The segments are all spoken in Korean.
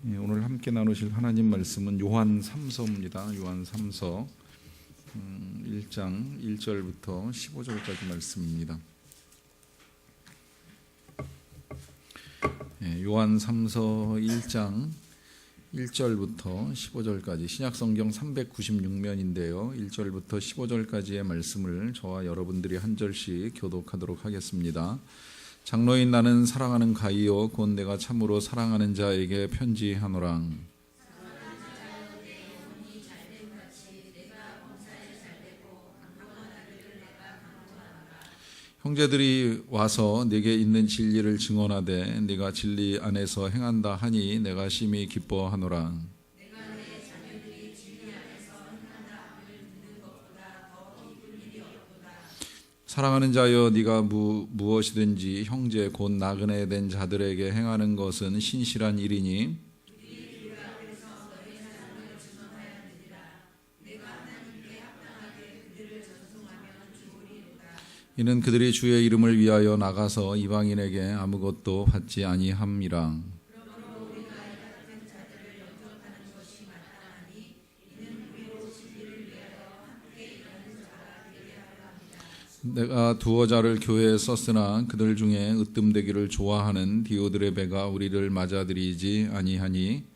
오늘 함께 나누실 하나님 말씀은 요한 3서입니다. 요한 3서 1장 1절부터 15절까지 말씀입니다. 요한 3서 1장 1절부터 15절까지 신약성경 396면인데요. 1절부터 15절까지의 말씀을 저와 여러분들이 한 절씩 교독하도록 하겠습니다. 장로인 나는 사랑하는 가이요 곧 내가 참으로 사랑하는 자에게 편지하노라. 형제들이 와서 내게 있는 진리를 증언하되 네가 진리 안에서 행한다 하니 내가 심히 기뻐하노라. 사랑하는 자여 네가 무엇이든지 형제 곧 나그네 된 자들에게 행하는 것은 신실한 일이니 이는 그들이 주의 이름을 위하여 나가서 이방인에게 아무것도 받지 아니함이라. 내가 두어 자를 교회에 썼으나 그들 중에 으뜸되기를 좋아하는 디오드레베가 우리를 맞아들이지 아니하니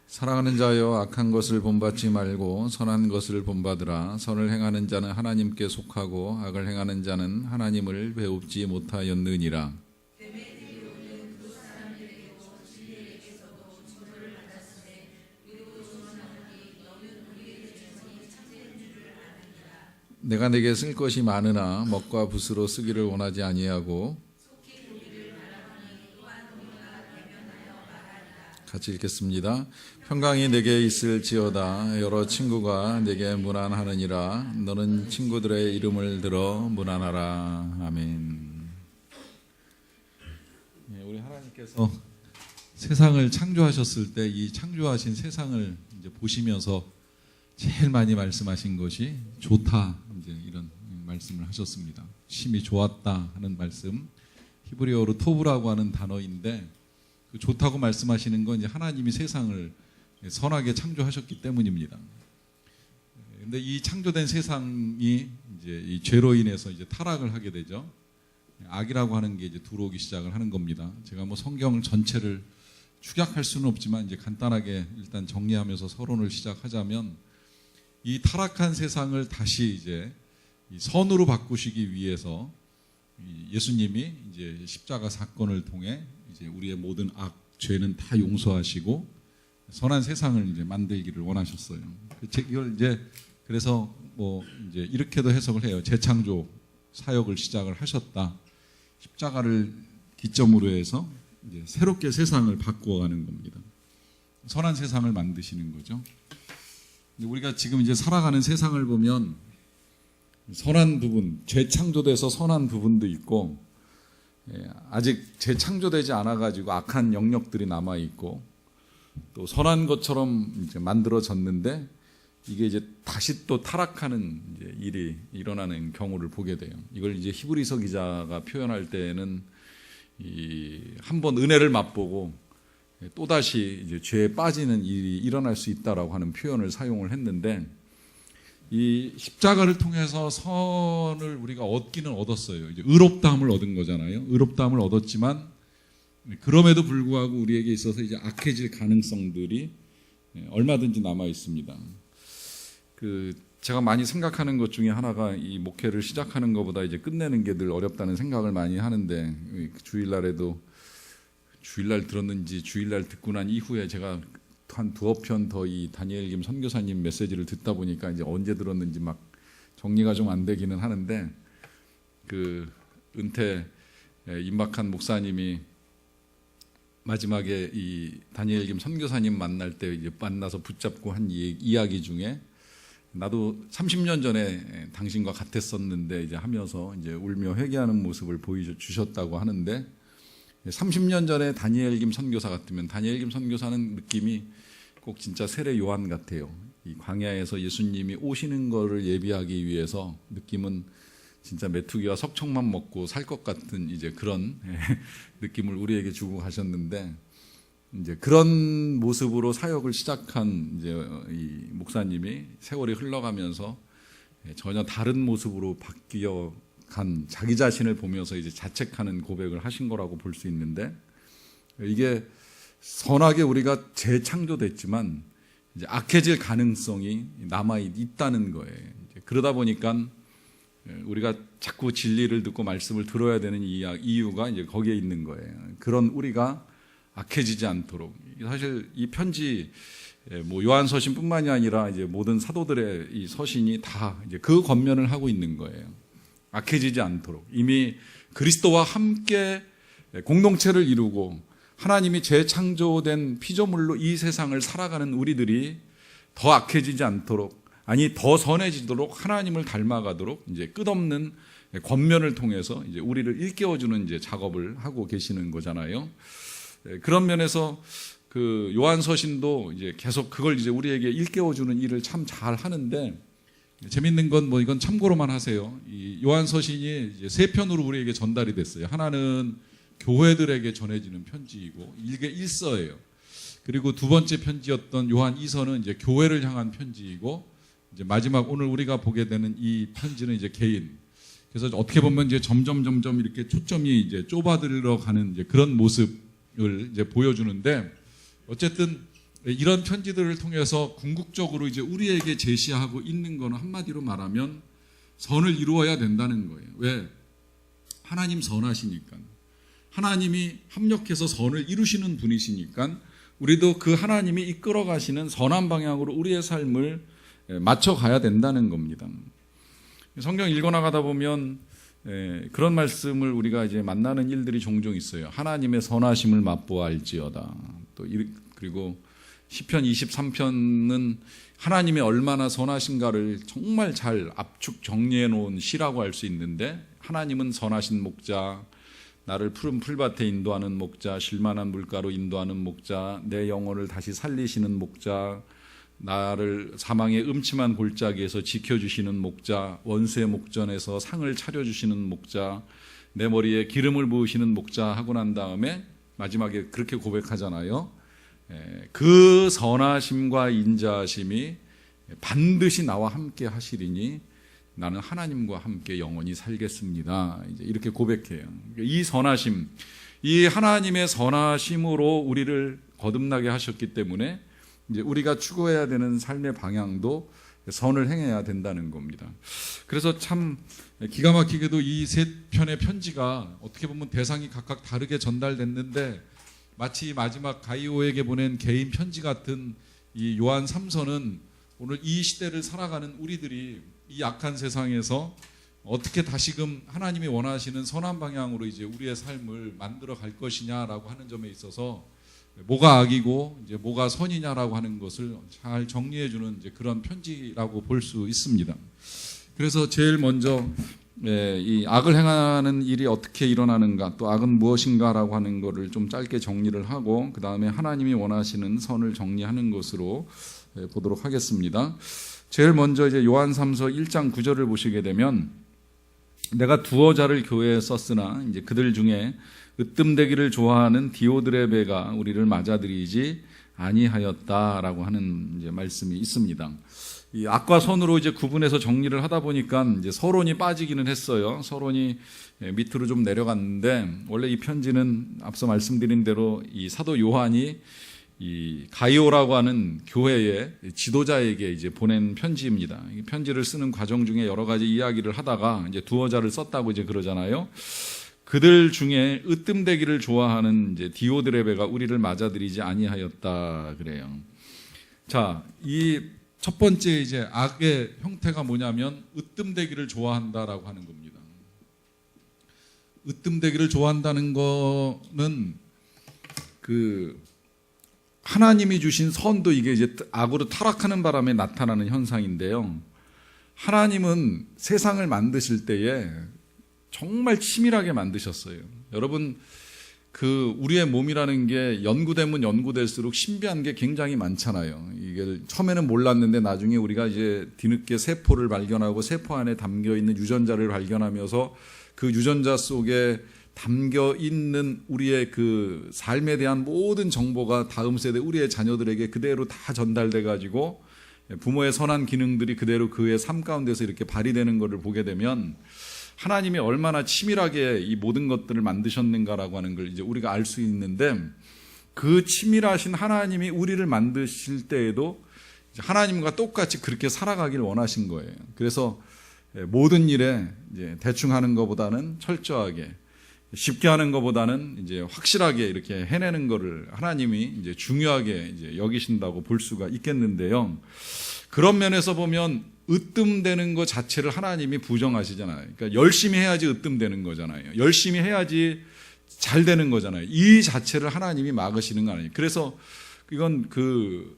사랑하는 자여 악한 것을 본받지 말고 선한 것을 본받으라. 선을 행하는 자는 하나님께 속하고 악을 행하는 자는 하나님을 배웁지 못하였느니라. 내가 내게 쓸 것이 많으나 먹과 붓으로 쓰기를 원하지 아니하고 같이 읽겠습니다. 평강이 내게 있을지어다. 여러 친구가 내게 문안하느니라. 너는 친구들의 이름을 들어 문안하라. 아멘. 우리 하나님께서 세상을 창조하셨을 때 이 창조하신 세상을 이제 보시면서 제일 많이 말씀하신 것이 좋다. 이제 이런 말씀을 하셨습니다. 심히 좋았다 하는 말씀. 히브리어로 토브라고 하는 단어인데 좋다고 말씀하시는 건 이제 하나님이 세상을 선하게 창조하셨기 때문입니다. 그런데 이 창조된 세상이 이제 이 죄로 인해서 이제 타락을 하게 되죠. 악이라고 하는 게 이제 들어오기 시작을 하는 겁니다. 제가 뭐 성경 전체를 축약할 수는 없지만 이제 간단하게 일단 정리하면서 서론을 시작하자면 이 타락한 세상을 다시 이제 선으로 바꾸시기 위해서 예수님이 이제 십자가 사건을 통해 이제 우리의 모든 악, 죄는 다 용서하시고 선한 세상을 이제 만들기를 원하셨어요. 이걸 이제 그래서 뭐 이제 이렇게도 해석을 해요. 재창조 사역을 시작을 하셨다. 십자가를 기점으로 해서 이제 새롭게 세상을 바꾸어가는 겁니다. 선한 세상을 만드시는 거죠. 우리가 지금 이제 살아가는 세상을 보면 선한 부분, 재창조돼서 선한 부분도 있고 아직 재창조되지 않아가지고 악한 영역들이 남아있고 또 선한 것처럼 이제 만들어졌는데 이게 이제 다시 또 타락하는 이제 일이 일어나는 경우를 보게 돼요. 이걸 이제 히브리서 기자가 표현할 때는 한번 은혜를 맛보고 또다시 이제 죄에 빠지는 일이 일어날 수 있다라고 하는 표현을 사용을 했는데 이 십자가를 통해서 선을 우리가 얻기는 얻었어요. 이제 의롭다함을 얻은 거잖아요. 의롭다함을 얻었지만 그럼에도 불구하고 우리에게 있어서 이제 악해질 가능성들이 얼마든지 남아 있습니다. 제가 많이 생각하는 것 중에 하나가 이 목회를 시작하는 것보다 이제 끝내는 게 늘 어렵다는 생각을 많이 하는데 주일날에도 주일날 들었는지 주일날 듣고 난 이후에 제가 한 두어 편 더 이 다니엘 김 선교사님 메시지를 듣다 보니까 이제 언제 들었는지 막 정리가 좀 안 되기는 하는데 은퇴 임박한 목사님이 마지막에 이 다니엘 김 선교사님 만날 때 이제 만나서 붙잡고 한 이야기 중에 나도 30년 전에 당신과 같았었는데 이제 하면서 이제 울며 회개하는 모습을 보여주셨다고 하는데 30년 전에 다니엘 김 선교사 같으면 다니엘 김 선교사는 느낌이 꼭 진짜 세례 요한 같아요. 이 광야에서 예수님이 오시는 거를 예비하기 위해서 느낌은 진짜 메뚜기와 석청만 먹고 살 것 같은 이제 그런 느낌을 우리에게 주고 가셨는데, 이제 그런 모습으로 사역을 시작한 이제 이 목사님이 세월이 흘러가면서 전혀 다른 모습으로 바뀌어 간 자기 자신을 보면서 이제 자책하는 고백을 하신 거라고 볼 수 있는데, 이게 선하게 우리가 재창조됐지만 이제 악해질 가능성이 남아 있다는 거예요. 그러다 보니까 우리가 자꾸 진리를 듣고 말씀을 들어야 되는 이유가 이제 거기에 있는 거예요. 그런 우리가 악해지지 않도록. 사실 이 편지 뭐 요한서신뿐만이 아니라 이제 모든 사도들의 이 서신이 다 이제 그 권면을 하고 있는 거예요. 악해지지 않도록. 이미 그리스도와 함께 공동체를 이루고 하나님이 재창조된 피조물로 이 세상을 살아가는 우리들이 더 악해지지 않도록, 아니 더 선해지도록, 하나님을 닮아가도록 이제 끝없는 권면을 통해서 이제 우리를 일깨워주는 이제 작업을 하고 계시는 거잖아요. 그런 면에서 그 요한서신도 이제 계속 그걸 이제 우리에게 일깨워주는 일을 참 잘 하는데, 재밌는 건 뭐 이건 참고로만 하세요. 이 요한서신이 이제 세 편으로 우리에게 전달이 됐어요. 하나는 교회들에게 전해지는 편지이고 이게 1서예요. 그리고 두 번째 편지였던 요한 2서는 이제 교회를 향한 편지이고, 이제 마지막 오늘 우리가 보게 되는 이 편지는 이제 개인. 그래서 어떻게 보면 이제 점점 이렇게 초점이 이제 좁아들어 가는 이제 그런 모습을 이제 보여주는데, 어쨌든 이런 편지들을 통해서 궁극적으로 이제 우리에게 제시하고 있는 거는 한마디로 말하면 선을 이루어야 된다는 거예요. 왜? 하나님 선하시니까. 하나님이 합력해서 선을 이루시는 분이시니까 우리도 그 하나님이 이끌어 가시는 선한 방향으로 우리의 삶을 맞춰 가야 된다는 겁니다. 성경 읽어나가다 보면 그런 말씀을 우리가 이제 만나는 일들이 종종 있어요. 하나님의 선하심을 맛보아 알지어다. 또 그리고 시편 23편은 하나님이 얼마나 선하신가를 정말 잘 압축 정리해 놓은 시라고 할 수 있는데, 하나님은 선하신 목자, 나를 푸른 풀밭에 인도하는 목자, 실만한 물가로 인도하는 목자, 내 영혼을 다시 살리시는 목자, 나를 사망의 음침한 골짜기에서 지켜주시는 목자, 원수의 목전에서 상을 차려주시는 목자, 내 머리에 기름을 부으시는 목자 하고 난 다음에 마지막에 그렇게 고백하잖아요. 그 선하심과 인자하심이 반드시 나와 함께 하시리니 나는 하나님과 함께 영원히 살겠습니다. 이제 이렇게 고백해요. 이 선하심, 이 하나님의 선하심으로 우리를 거듭나게 하셨기 때문에 이제 우리가 추구해야 되는 삶의 방향도 선을 행해야 된다는 겁니다. 그래서 참 기가 막히게도 이 세 편의 편지가 어떻게 보면 대상이 각각 다르게 전달됐는데, 마치 마지막 가이오에게 보낸 개인 편지 같은 이 요한 3서는 오늘 이 시대를 살아가는 우리들이 이 악한 세상에서 어떻게 다시금 하나님이 원하시는 선한 방향으로 이제 우리의 삶을 만들어 갈 것이냐라고 하는 점에 있어서 뭐가 악이고 이제 뭐가 선이냐라고 하는 것을 잘 정리해 주는 이제 그런 편지라고 볼 수 있습니다. 그래서 제일 먼저 이 악을 행하는 일이 어떻게 일어나는가, 또 악은 무엇인가라고 하는 것을 좀 짧게 정리를 하고, 그 다음에 하나님이 원하시는 선을 정리하는 것으로 보도록 하겠습니다. 제일 먼저 이제 요한 3서 1장 9절을 보시게 되면, 내가 두어 자를 교회에 썼으나 이제 그들 중에 으뜸되기를 좋아하는 디오드레베가 우리를 맞아들이지 아니하였다라고 하는 이제 말씀이 있습니다. 이 악과 선으로 이제 구분해서 정리를 하다 보니까 이제 서론이 빠지기는 했어요. 서론이 밑으로 좀 내려갔는데, 원래 이 편지는 앞서 말씀드린 대로 이 사도 요한이 이 가이오라고 하는 교회의 지도자에게 이제 보낸 편지입니다. 이 편지를 쓰는 과정 중에 여러 가지 이야기를 하다가 이제 두어 자를 썼다고 이제 그러잖아요. 그들 중에 으뜸되기를 좋아하는 이제 디오드레베가 우리를 맞아들이지 아니하였다 그래요. 자, 이 첫 번째 이제 악의 형태가 뭐냐면 으뜸되기를 좋아한다라고 하는 겁니다. 으뜸되기를 좋아한다는 거는 그 하나님이 주신 선도 이게 이제 악으로 타락하는 바람에 나타나는 현상인데요. 하나님은 세상을 만드실 때에 정말 치밀하게 만드셨어요. 여러분, 그 우리의 몸이라는 게 연구되면 연구될수록 신비한 게 굉장히 많잖아요. 이게 처음에는 몰랐는데 나중에 우리가 이제 뒤늦게 세포를 발견하고 세포 안에 담겨 있는 유전자를 발견하면서 그 유전자 속에 담겨 있는 우리의 그 삶에 대한 모든 정보가 다음 세대 우리의 자녀들에게 그대로 다 전달돼 가지고 부모의 선한 기능들이 그대로 그의 삶 가운데서 이렇게 발휘되는 것을 보게 되면 하나님이 얼마나 치밀하게 이 모든 것들을 만드셨는가라고 하는 걸 이제 우리가 알 수 있는데, 그 치밀하신 하나님이 우리를 만드실 때에도 하나님과 똑같이 그렇게 살아가길 원하신 거예요. 그래서 모든 일에 이제 대충 하는 것보다는 철저하게, 쉽게 하는 것보다는 이제 확실하게 이렇게 해내는 것을 하나님이 이제 중요하게 이제 여기신다고 볼 수가 있겠는데요. 그런 면에서 보면 으뜸되는 것 자체를 하나님이 부정하시잖아요. 그러니까 열심히 해야지 으뜸되는 거잖아요. 열심히 해야지 잘 되는 거잖아요. 이 자체를 하나님이 막으시는 거 아니에요. 그래서 이건 그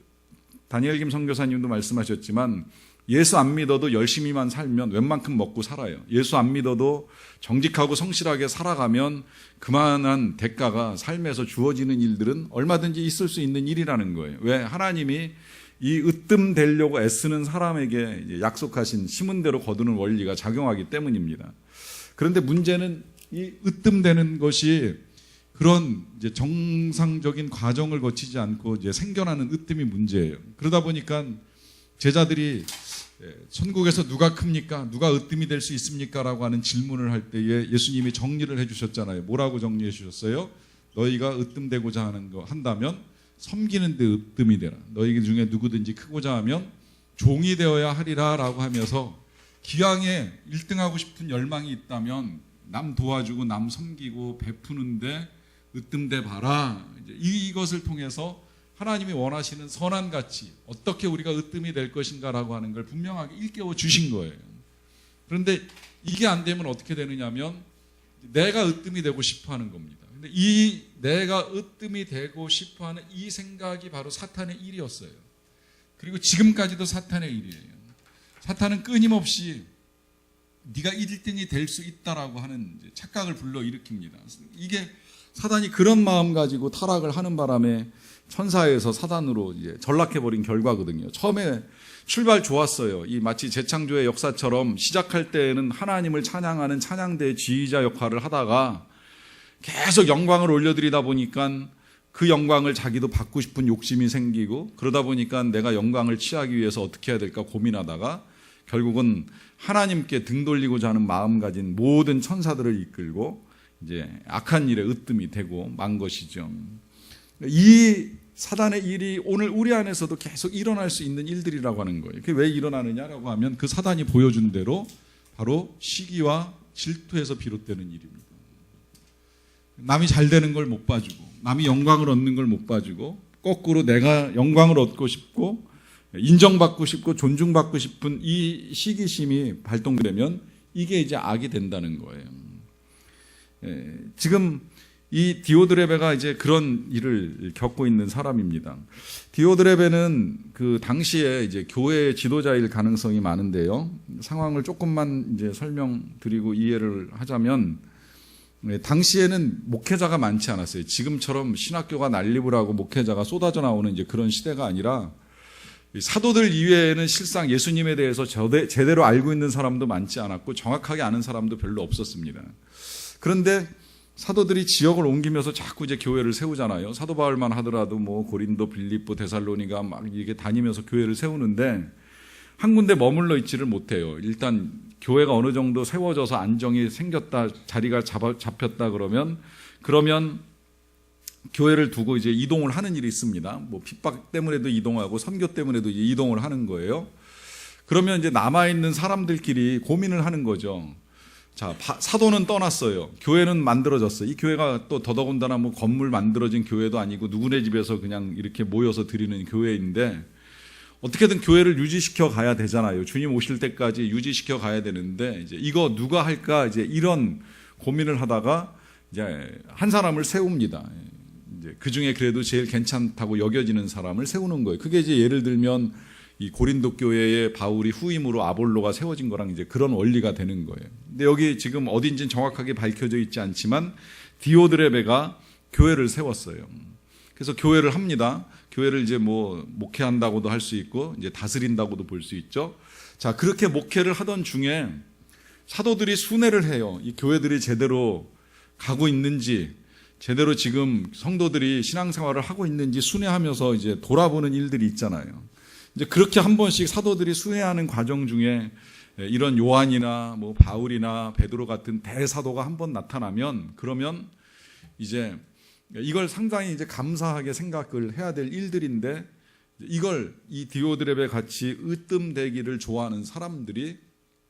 다니엘 김 선교사님도 말씀하셨지만, 예수 안 믿어도 열심히만 살면 웬만큼 먹고 살아요. 예수 안 믿어도 정직하고 성실하게 살아가면 그만한 대가가 삶에서 주어지는 일들은 얼마든지 있을 수 있는 일이라는 거예요. 왜? 하나님이 이 으뜸되려고 애쓰는 사람에게 이제 약속하신 심은 대로 거두는 원리가 작용하기 때문입니다. 그런데 문제는 이 으뜸되는 것이 그런 이제 정상적인 과정을 거치지 않고 이제 생겨나는 으뜸이 문제예요. 그러다 보니까 제자들이 천국에서 누가 큽니까? 누가 으뜸이 될 수 있습니까? 라고 하는 질문을 할 때에 예수님이 정리를 해주셨잖아요. 뭐라고 정리해 주셨어요? 너희가 으뜸되고자 한다면 섬기는 데 으뜸이 되라. 너희 중에 누구든지 크고자 하면 종이 되어야 하리라 라고 하면서, 기왕에 1등하고 싶은 열망이 있다면 남 도와주고 남 섬기고 베푸는데 으뜸돼 봐라. 이것을 통해서 하나님이 원하시는 선한 가치, 어떻게 우리가 으뜸이 될 것인가라고 하는 걸 분명하게 일깨워 주신 거예요. 그런데 이게 안 되면 어떻게 되느냐면 내가 으뜸이 되고 싶어 하는 겁니다. 근데 이 내가 으뜸이 되고 싶어 하는 이 생각이 바로 사탄의 일이었어요. 그리고 지금까지도 사탄의 일이에요. 사탄은 끊임없이 네가 1등이 될 수 있다라고 하는 착각을 불러일으킵니다. 이게 사단이 그런 마음 가지고 타락을 하는 바람에 천사에서 사단으로 이제 전락해버린 결과거든요. 처음에 출발 좋았어요. 이 마치 재창조의 역사처럼 시작할 때에는 하나님을 찬양하는 찬양대의 지휘자 역할을 하다가 계속 영광을 올려드리다 보니까 그 영광을 자기도 받고 싶은 욕심이 생기고, 그러다 보니까 내가 영광을 취하기 위해서 어떻게 해야 될까 고민하다가 결국은 하나님께 등 돌리고자 하는 마음 가진 모든 천사들을 이끌고 이제 악한 일에 으뜸이 되고 만 것이죠. 이 사단의 일이 오늘 우리 안에서도 계속 일어날 수 있는 일들이라고 하는 거예요. 그게 왜 일어나느냐라고 하면 그 사단이 보여준 대로 바로 시기와 질투에서 비롯되는 일입니다. 남이 잘 되는 걸 못 봐주고, 남이 영광을 얻는 걸 못 봐주고, 거꾸로 내가 영광을 얻고 싶고 인정받고 싶고 존중받고 싶은 이 시기심이 발동되면 이게 이제 악이 된다는 거예요. 지금 이 디오드레베가 이제 그런 일을 겪고 있는 사람입니다. 디오드레베는 그 당시에 이제 교회의 지도자일 가능성이 많은데요. 상황을 조금만 이제 설명드리고 이해를 하자면, 당시에는 목회자가 많지 않았어요. 지금처럼 신학교가 난립을 하고 목회자가 쏟아져 나오는 이제 그런 시대가 아니라, 사도들 이외에는 실상 예수님에 대해서 제대로 알고 있는 사람도 많지 않았고 정확하게 아는 사람도 별로 없었습니다. 그런데 사도들이 지역을 옮기면서 자꾸 이제 교회를 세우잖아요. 사도 바울만 하더라도 뭐 고린도, 빌립보, 데살로니가 막 이게 다니면서 교회를 세우는데 한 군데 머물러 있지를 못해요. 일단 교회가 어느 정도 세워져서 안정이 생겼다, 자리가 잡혔다 그러면 교회를 두고 이제 이동을 하는 일이 있습니다. 뭐 핍박 때문에도 이동하고 선교 때문에도 이제 이동을 하는 거예요. 그러면 이제 남아있는 사람들끼리 고민을 하는 거죠. 자, 사도는 떠났어요. 교회는 만들어졌어요. 이 교회가 또 더더군다나 뭐 건물 만들어진 교회도 아니고 누구네 집에서 그냥 이렇게 모여서 드리는 교회인데 어떻게든 교회를 유지시켜 가야 되잖아요. 주님 오실 때까지 유지시켜 가야 되는데 이제 이거 누가 할까 이제 이런 고민을 하다가 이제 한 사람을 세웁니다. 이제 그 중에 그래도 제일 괜찮다고 여겨지는 사람을 세우는 거예요. 그게 이제 예를 들면 이 고린도 교회의 바울이 후임으로 아볼로가 세워진 거랑 이제 그런 원리가 되는 거예요. 근데 여기 지금 어딘지는 정확하게 밝혀져 있지 않지만 디오드레베가 교회를 세웠어요. 그래서 교회를 합니다. 교회를 이제 뭐 목회한다고도 할 수 있고 이제 다스린다고도 볼 수 있죠. 자, 그렇게 목회를 하던 중에 사도들이 순회를 해요. 이 교회들이 제대로 가고 있는지, 제대로 지금 성도들이 신앙생활을 하고 있는지 순회하면서 이제 돌아보는 일들이 있잖아요. 이제 그렇게 한 번씩 사도들이 순회하는 과정 중에 이런 요한이나 뭐 바울이나 베드로 같은 대사도가 한 번 나타나면, 그러면 이제 이걸 상당히 이제 감사하게 생각을 해야 될 일들인데, 이걸 이 디오드레베 같이 으뜸되기를 좋아하는 사람들이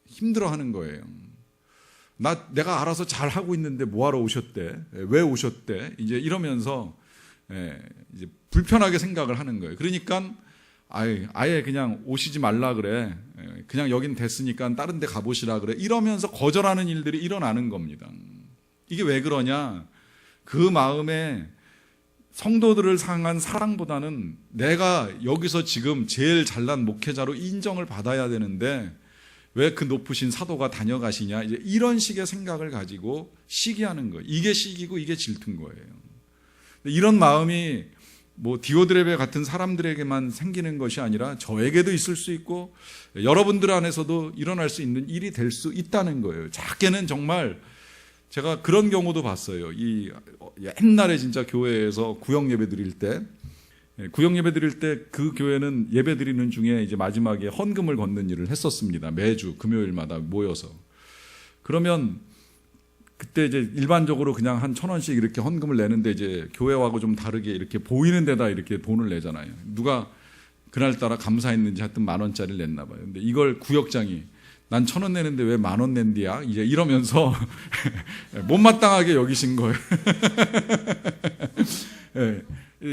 힘들어하는 거예요. 내가 알아서 잘 하고 있는데 뭐하러 오셨대? 왜 오셨대? 이제 이러면서 이제 불편하게 생각을 하는 거예요. 그러니까 아예 그냥 오시지 말라 그래. 그냥 여긴 됐으니까 다른 데 가보시라 그래. 이러면서 거절하는 일들이 일어나는 겁니다. 이게 왜 그러냐? 그 마음에 성도들을 향한 사랑보다는 내가 여기서 지금 제일 잘난 목회자로 인정을 받아야 되는데 왜 그 높으신 사도가 다녀가시냐, 이제 이런 식의 생각을 가지고 시기하는 거예요. 이게 시기고 이게 질투인 거예요. 이런 마음이 뭐 디오드레베 같은 사람들에게만 생기는 것이 아니라 저에게도 있을 수 있고 여러분들 안에서도 일어날 수 있는 일이 될 수 있다는 거예요. 작게는 정말 제가 그런 경우도 봤어요. 이 옛날에 진짜 교회에서 구역 예배 드릴 때 그 교회는 예배 드리는 중에 이제 마지막에 헌금을 걷는 일을 했었습니다. 매주 금요일마다 모여서. 그러면 그때 이제 일반적으로 그냥 한 1,000원씩 이렇게 헌금을 내는데 이제 교회하고 좀 다르게 이렇게 보이는 데다 이렇게 돈을 내잖아요. 누가 그날따라 감사했는지 하여튼 10,000원짜리를 냈나 봐요. 근데 이걸 구역장이 난 1,000원 내는데 왜 10,000원 낸디야? 이제 이러면서 못마땅하게 여기신 거예요. 네.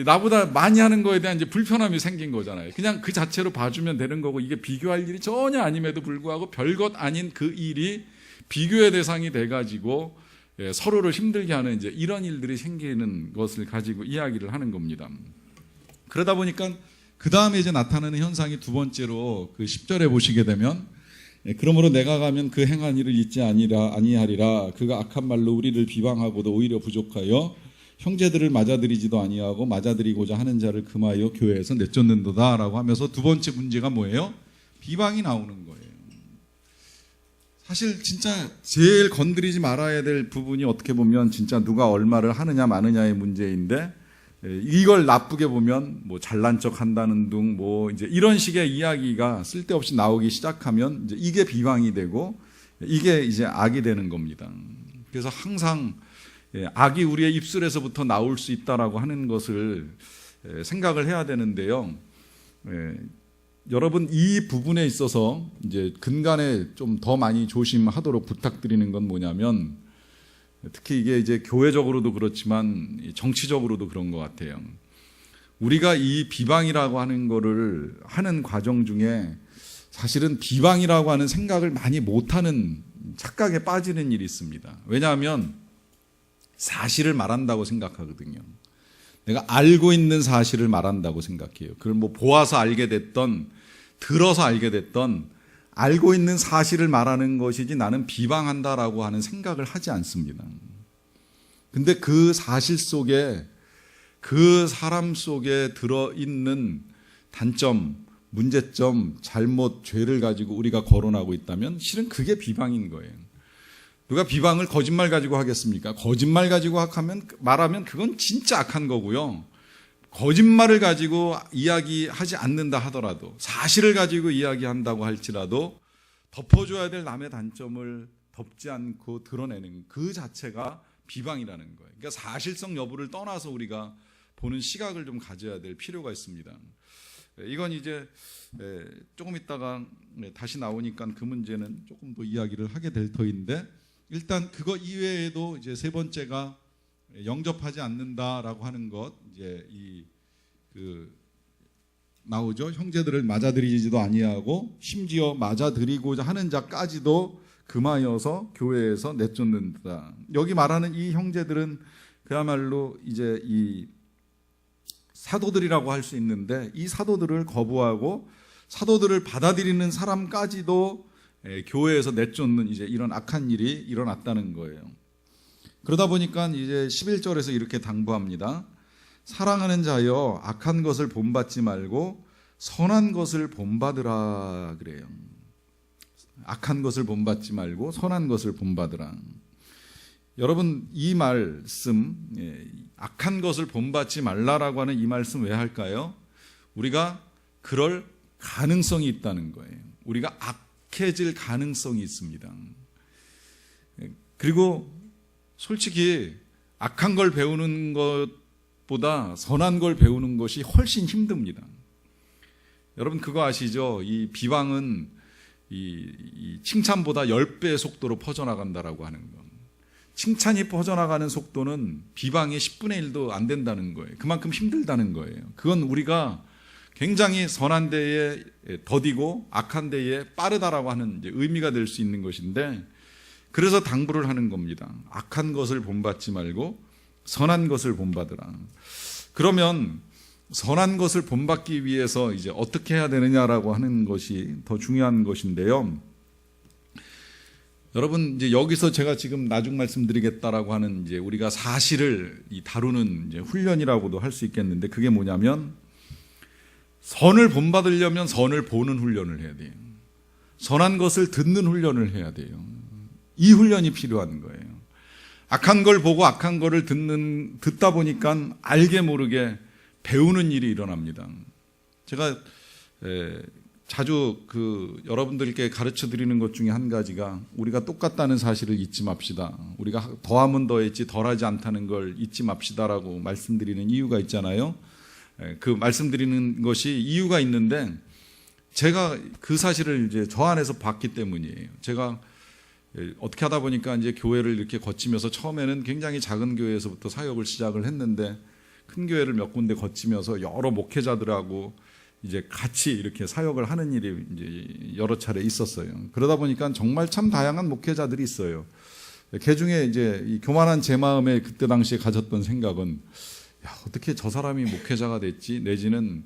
나보다 많이 하는 거에 대한 이제 불편함이 생긴 거잖아요. 그냥 그 자체로 봐주면 되는 거고, 이게 비교할 일이 전혀 아님에도 불구하고 별것 아닌 그 일이 비교의 대상이 돼가지고 서로를 힘들게 하는 이제 이런 일들이 생기는 것을 가지고 이야기를 하는 겁니다. 그러다 보니까 그 다음에 이제 나타나는 현상이 두 번째로 그 10절에 보시게 되면, 그러므로 내가 가면 그 행한 일을 잊지 아니하리라. 그가 악한 말로 우리를 비방하고도 오히려 부족하여 형제들을 맞아들이지도 아니하고 맞아들이고자 하는 자를 금하여 교회에서 내쫓는도다라고 하면서 두 번째 문제가 뭐예요? 비방이 나오는 거예요. 사실 진짜 제일 건드리지 말아야 될 부분이 어떻게 보면 진짜 누가 얼마를 하느냐 마느냐의 문제인데, 이걸 나쁘게 보면 뭐 잘난 척 한다는 둥 뭐 이제 이런 식의 이야기가 쓸데없이 나오기 시작하면 이제 이게 비방이 되고 이게 이제 악이 되는 겁니다. 그래서 항상 악이 우리의 입술에서부터 나올 수 있다라고 하는 것을 생각을 해야 되는데요. 여러분, 이 부분에 있어서 이제 근간에 좀 더 많이 조심하도록 부탁드리는 건 뭐냐면, 특히 이게 이제 교회적으로도 그렇지만 정치적으로도 그런 것 같아요. 우리가 이 비방이라고 하는 거를 하는 과정 중에 사실은 비방이라고 하는 생각을 많이 못하는 착각에 빠지는 일이 있습니다. 왜냐하면 사실을 말한다고 생각하거든요. 내가 알고 있는 사실을 말한다고 생각해요. 그걸 뭐 보아서 알게 됐던, 들어서 알게 됐던, 알고 있는 사실을 말하는 것이지 나는 비방한다라고 하는 생각을 하지 않습니다. 근데 그 사실 속에, 그 사람 속에 들어있는 단점, 문제점, 잘못, 죄를 가지고 우리가 거론하고 있다면 실은 그게 비방인 거예요. 누가 비방을 거짓말 가지고 하겠습니까? 거짓말 가지고 말하면 그건 진짜 악한 거고요. 거짓말을 가지고 이야기하지 않는다 하더라도, 사실을 가지고 이야기한다고 할지라도 덮어줘야 될 남의 단점을 덮지 않고 드러내는 그 자체가 비방이라는 거예요. 그러니까 사실성 여부를 떠나서 우리가 보는 시각을 좀 가져야 될 필요가 있습니다. 이건 이제 조금 있다가 다시 나오니까 그 문제는 조금 더 이야기를 하게 될 터인데, 일단 그거 이외에도 이제 세 번째가 영접하지 않는다라고 하는 것, 이제 나오죠. 형제들을 맞아들이지도 아니하고 심지어 맞아들이고자 하는 자까지도 금하여서 교회에서 내쫓는다. 여기 말하는 이 형제들은 그야말로 이제 이 사도들이라고 할 수 있는데, 이 사도들을 거부하고 사도들을 받아들이는 사람까지도 교회에서 내쫓는 이제 이런 악한 일이 일어났다는 거예요. 그러다 보니까 이제 11절에서 이렇게 당부합니다. 사랑하는 자여 악한 것을 본받지 말고 선한 것을 본받으라 그래요. 악한 것을 본받지 말고 선한 것을 본받으라. 여러분 이 말씀, 악한 것을 본받지 말라라고 하는 이 말씀 왜 할까요? 우리가 그럴 가능성이 있다는 거예요. 우리가 악해질 가능성이 있습니다. 그리고 솔직히 악한 걸 배우는 것보다 선한 걸 배우는 것이 훨씬 힘듭니다. 여러분 그거 아시죠? 이 비방은 이 칭찬보다 10배의 속도로 퍼져나간다라고 하는 거. 칭찬이 퍼져나가는 속도는 비방의 10분의 1도 안 된다는 거예요. 그만큼 힘들다는 거예요. 그건 우리가 굉장히 선한 데에 더디고 악한 데에 빠르다라고 하는 이제 의미가 될 수 있는 것인데, 그래서 당부를 하는 겁니다. 악한 것을 본받지 말고 선한 것을 본받으라. 그러면 선한 것을 본받기 위해서 이제 어떻게 해야 되느냐라고 하는 것이 더 중요한 것인데요. 여러분 이제 여기서 제가 지금 나중 말씀드리겠다라고 하는 이제 우리가 사실을 다루는 이제 훈련이라고도 할 수 있겠는데, 그게 뭐냐면 선을 본받으려면 선을 보는 훈련을 해야 돼요. 선한 것을 듣는 훈련을 해야 돼요. 이 훈련이 필요한 거예요. 악한 걸 보고 악한 거를 듣다 보니까 알게 모르게 배우는 일이 일어납니다. 제가 자주 여러분들께 가르쳐 드리는 것 중에 한 가지가, 우리가 똑같다는 사실을 잊지 맙시다. 우리가 더하면 더했지 덜하지 않다는 걸 잊지 맙시다라고 말씀드리는 이유가 있잖아요. 그 말씀드리는 것이 이유가 있는데, 제가 그 사실을 이제 저 안에서 봤기 때문이에요. 제가 어떻게 하다 보니까 이제 교회를 이렇게 거치면서 처음에는 굉장히 작은 교회에서부터 사역을 시작을 했는데, 큰 교회를 몇 군데 거치면서 여러 목회자들하고 이제 같이 이렇게 사역을 하는 일이 이제 여러 차례 있었어요. 그러다 보니까 정말 참 다양한 목회자들이 있어요. 그 중에 이제 이 교만한 제 마음에 그때 당시에 가졌던 생각은, 어떻게 저 사람이 목회자가 됐지? 내지는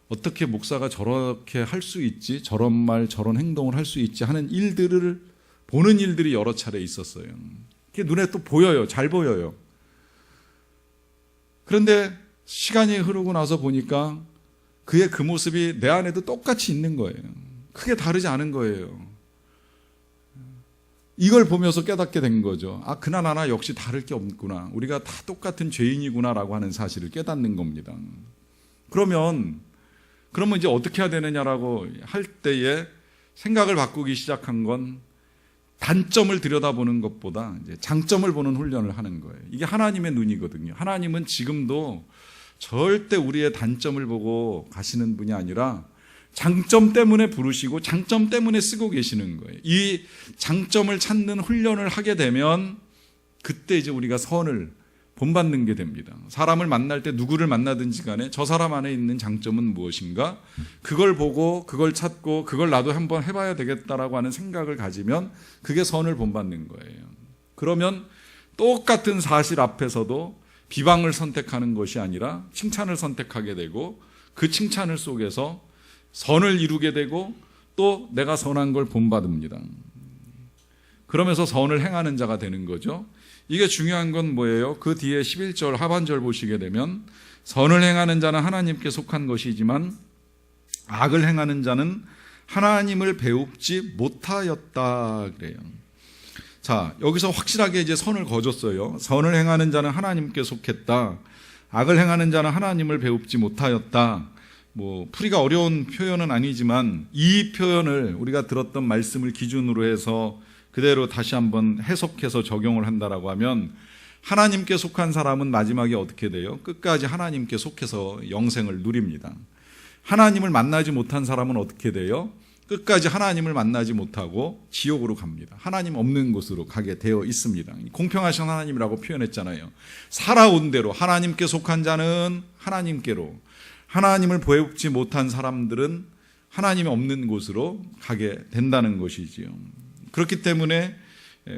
어떻게 목사가 저렇게 할 수 있지? 저런 말, 저런 행동을 할 수 있지? 하는 일들을 보는 일들이 여러 차례 있었어요. 그게 눈에 또 보여요. 잘 보여요. 그런데 시간이 흐르고 나서 보니까 그의 그 모습이 내 안에도 똑같이 있는 거예요. 크게 다르지 않은 거예요. 이걸 보면서 깨닫게 된 거죠. 아, 그나저나 역시 다를 게 없구나. 우리가 다 똑같은 죄인이구나라고 하는 사실을 깨닫는 겁니다. 그러면 이제 어떻게 해야 되느냐라고 할 때에 생각을 바꾸기 시작한 건, 단점을 들여다보는 것보다 이제 장점을 보는 훈련을 하는 거예요. 이게 하나님의 눈이거든요. 하나님은 지금도 절대 우리의 단점을 보고 가시는 분이 아니라 장점 때문에 부르시고 장점 때문에 쓰고 계시는 거예요. 이 장점을 찾는 훈련을 하게 되면 그때 이제 우리가 선을 본받는 게 됩니다. 사람을 만날 때 누구를 만나든지 간에 저 사람 안에 있는 장점은 무엇인가? 그걸 보고 그걸 찾고 그걸 나도 한번 해봐야 되겠다라고 하는 생각을 가지면 그게 선을 본받는 거예요. 그러면 똑같은 사실 앞에서도 비방을 선택하는 것이 아니라 칭찬을 선택하게 되고, 그 칭찬을 속에서 선을 이루게 되고 또 내가 선한 걸 본받습니다. 그러면서 선을 행하는 자가 되는 거죠. 이게 중요한 건 뭐예요? 그 뒤에 11절 하반절 보시게 되면, 선을 행하는 자는 하나님께 속한 것이지만 악을 행하는 자는 하나님을 배웁지 못하였다 그래요. 자, 여기서 확실하게 이제 선을 거뒀어요. 선을 행하는 자는 하나님께 속했다. 악을 행하는 자는 하나님을 배웁지 못하였다. 풀이가 어려운 표현은 아니지만 이 표현을 우리가 들었던 말씀을 기준으로 해서 그대로 다시 한번 해석해서 적용을 한다라고 하면, 하나님께 속한 사람은 마지막에 어떻게 돼요? 끝까지 하나님께 속해서 영생을 누립니다. 하나님을 만나지 못한 사람은 어떻게 돼요? 끝까지 하나님을 만나지 못하고 지옥으로 갑니다. 하나님 없는 곳으로 가게 되어 있습니다. 공평하신 하나님이라고 표현했잖아요. 살아온 대로 하나님께 속한 자는 하나님께로, 하나님을 배웁지 못한 사람들은 하나님이 없는 곳으로 가게 된다는 것이지요. 그렇기 때문에